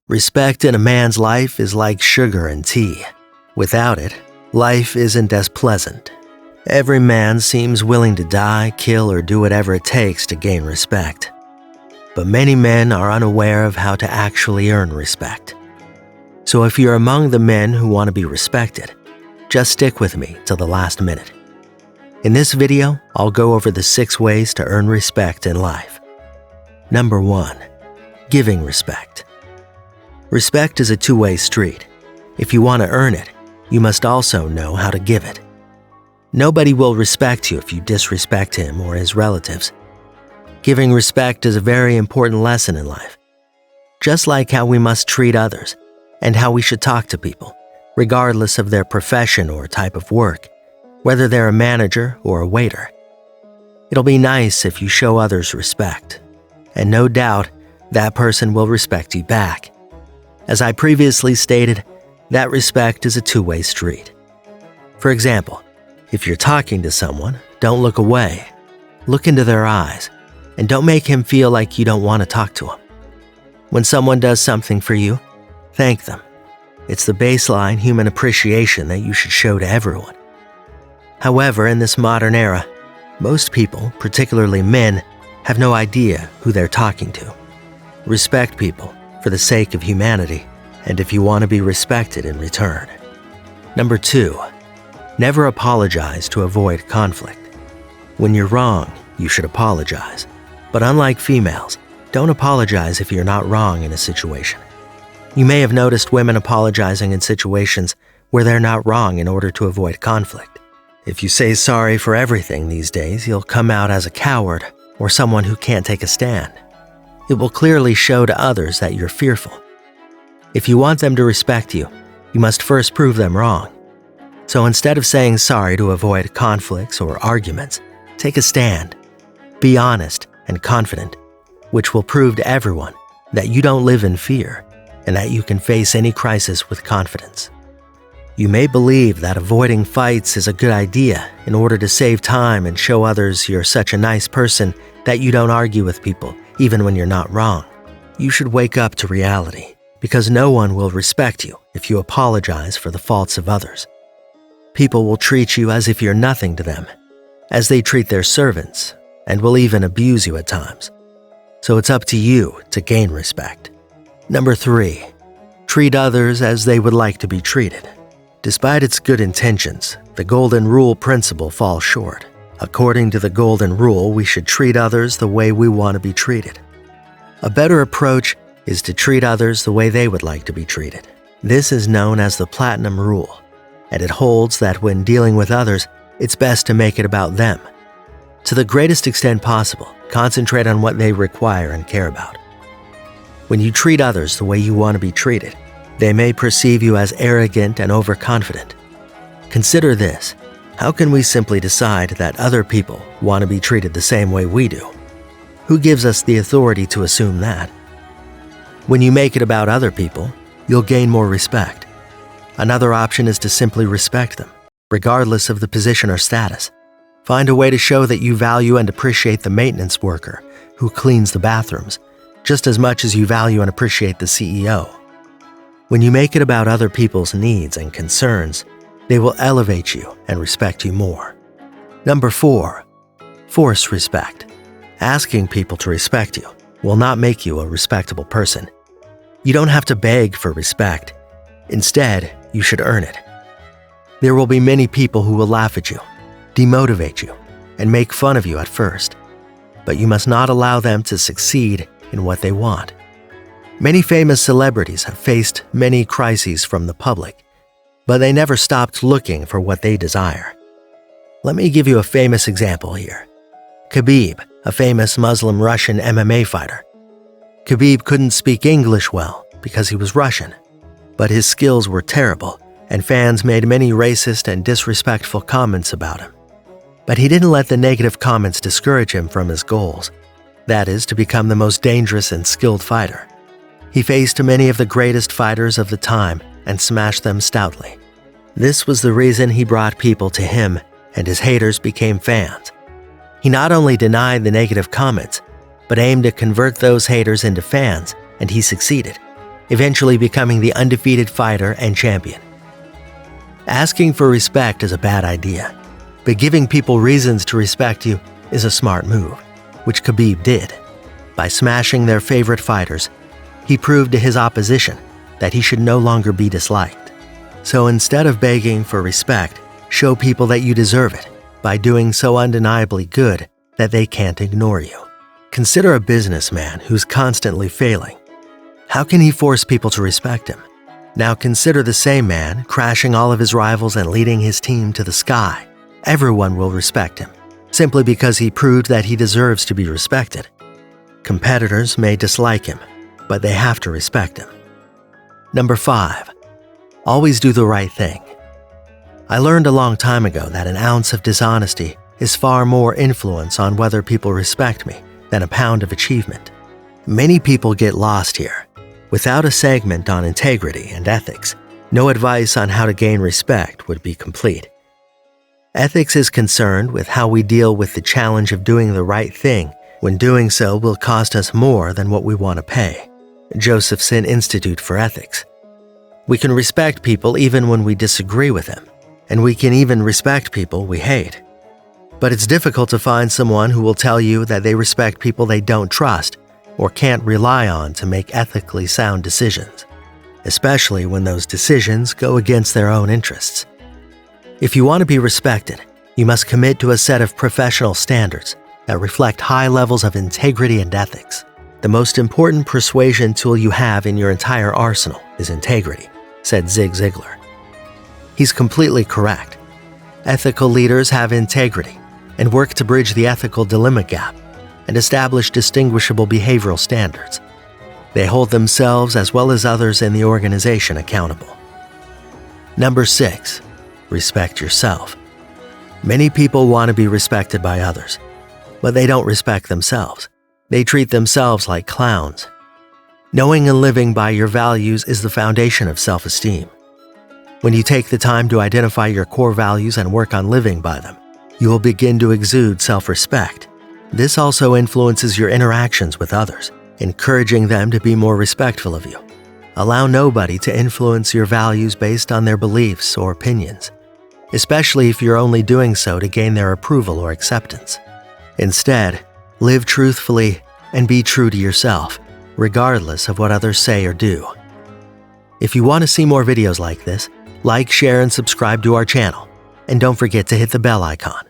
Respect in a man's life is like sugar and tea. Without it, life isn't as pleasant. Every man seems willing to die, kill, or do whatever it takes to gain respect. But many men are unaware of how to actually earn respect. So if you're among the men who want to be respected, just stick with me till the last minute. In this video, I'll go over the 6 ways to earn respect in life. Number 1. Giving respect. Respect is a two-way street. If you want to earn it, you must also know how to give it. Nobody will respect you if you disrespect him or his relatives. Giving respect is a very important lesson in life. Just like how we must treat others and how we should talk to people, regardless of their profession or type of work, whether they're a manager or a waiter. It'll be nice if you show others respect, and no doubt that person will respect you back. As I previously stated, that respect is a two-way street. For example, if you're talking to someone, don't look away. Look into their eyes, and don't make him feel like you don't want to talk to him. When someone does something for you, thank them. It's the baseline human appreciation that you should show to everyone. However, in this modern era, most people, particularly men, have no idea who they're talking to. Respect people for the sake of humanity, and if you want to be respected in return. Number 2. Never apologize to avoid conflict. When you're wrong, you should apologize. But unlike females, don't apologize if you're not wrong in a situation. You may have noticed women apologizing in situations where they're not wrong in order to avoid conflict. If you say sorry for everything these days, you'll come out as a coward or someone who can't take a stand. It will clearly show to others that you're fearful. If you want them to respect you, you must first prove them wrong. So instead of saying sorry to avoid conflicts or arguments, take a stand. Be honest and confident, which will prove to everyone that you don't live in fear and that you can face any crisis with confidence. You may believe that avoiding fights is a good idea in order to save time and show others you're such a nice person that you don't argue with people, even when you're not wrong. You should wake up to reality, because no one will respect you if you apologize for the faults of others. People will treat you as if you're nothing to them, as they treat their servants, and will even abuse you at times. So it's up to you to gain respect. Number 3. Treat others as they would like to be treated. Despite its good intentions, the Golden Rule principle falls short. According to the Golden Rule, we should treat others the way we want to be treated. A better approach is to treat others the way they would like to be treated. This is known as the Platinum Rule, and it holds that when dealing with others, it's best to make it about them. To the greatest extent possible, concentrate on what they require and care about. When you treat others the way you want to be treated, they may perceive you as arrogant and overconfident. Consider this. How can we simply decide that other people want to be treated the same way we do? Who gives us the authority to assume that? When you make it about other people, you'll gain more respect. Another option is to simply respect them, regardless of the position or status. Find a way to show that you value and appreciate the maintenance worker who cleans the bathrooms, just as much as you value and appreciate the CEO. When you make it about other people's needs and concerns, they will elevate you and respect you more. Number 4. Force respect. Asking people to respect you will not make you a respectable person. You don't have to beg for respect. Instead, you should earn it. There will be many people who will laugh at you, demotivate you, and make fun of you at first. But you must not allow them to succeed in what they want. Many famous celebrities have faced many crises from the public, but they never stopped looking for what they desire. Let me give you a famous example here. Khabib, a famous Muslim Russian MMA fighter. Khabib couldn't speak English well because he was Russian, but his skills were terrible, and fans made many racist and disrespectful comments about him. But he didn't let the negative comments discourage him from his goals, that is, to become the most dangerous and skilled fighter. He faced many of the greatest fighters of the time and smashed them stoutly. This was the reason he brought people to him, and his haters became fans. He not only denied the negative comments, but aimed to convert those haters into fans, and he succeeded. eventually becoming the undefeated fighter and champion. Asking for respect is a bad idea, but giving people reasons to respect you is a smart move, which Khabib did. By smashing their favorite fighters, he proved to his opposition that he should no longer be disliked. So instead of begging for respect, show people that you deserve it by doing so undeniably good that they can't ignore you. Consider a businessman who's constantly failing. How can he force people to respect him? Now consider the same man crashing all of his rivals and leading his team to the sky. Everyone will respect him, simply because he proved that he deserves to be respected. Competitors may dislike him, but they have to respect him. Number 5. Always do the right thing. I learned a long time ago that an ounce of dishonesty is far more influence on whether people respect me than a pound of achievement. Many people get lost here. Without a segment on integrity and ethics, no advice on how to gain respect would be complete. Ethics is concerned with how we deal with the challenge of doing the right thing when doing so will cost us more than what we want to pay. Josephson Institute for Ethics. We can respect people even when we disagree with them, and we can even respect people we hate. But it's difficult to find someone who will tell you that they respect people they don't trust or can't rely on to make ethically sound decisions, especially when those decisions go against their own interests. If you want to be respected, you must commit to a set of professional standards that reflect high levels of integrity and ethics. The most important persuasion tool you have in your entire arsenal is integrity, said Zig Ziglar. He's completely correct. Ethical leaders have integrity and work to bridge the ethical dilemma gap and establish distinguishable behavioral standards. They hold themselves as well as others in the organization accountable. Number 6. Respect yourself. Many people want to be respected by others, but they don't respect themselves. They treat themselves like clowns. Knowing and living by your values is the foundation of self-esteem. When you take the time to identify your core values and work on living by them, you will begin to exude self-respect. This also influences your interactions with others, encouraging them to be more respectful of you. Allow nobody to influence your values based on their beliefs or opinions, especially if you're only doing so to gain their approval or acceptance. Instead, live truthfully and be true to yourself, regardless of what others say or do. If you want to see more videos like this, like, share, and subscribe to our channel. And don't forget to hit the bell icon.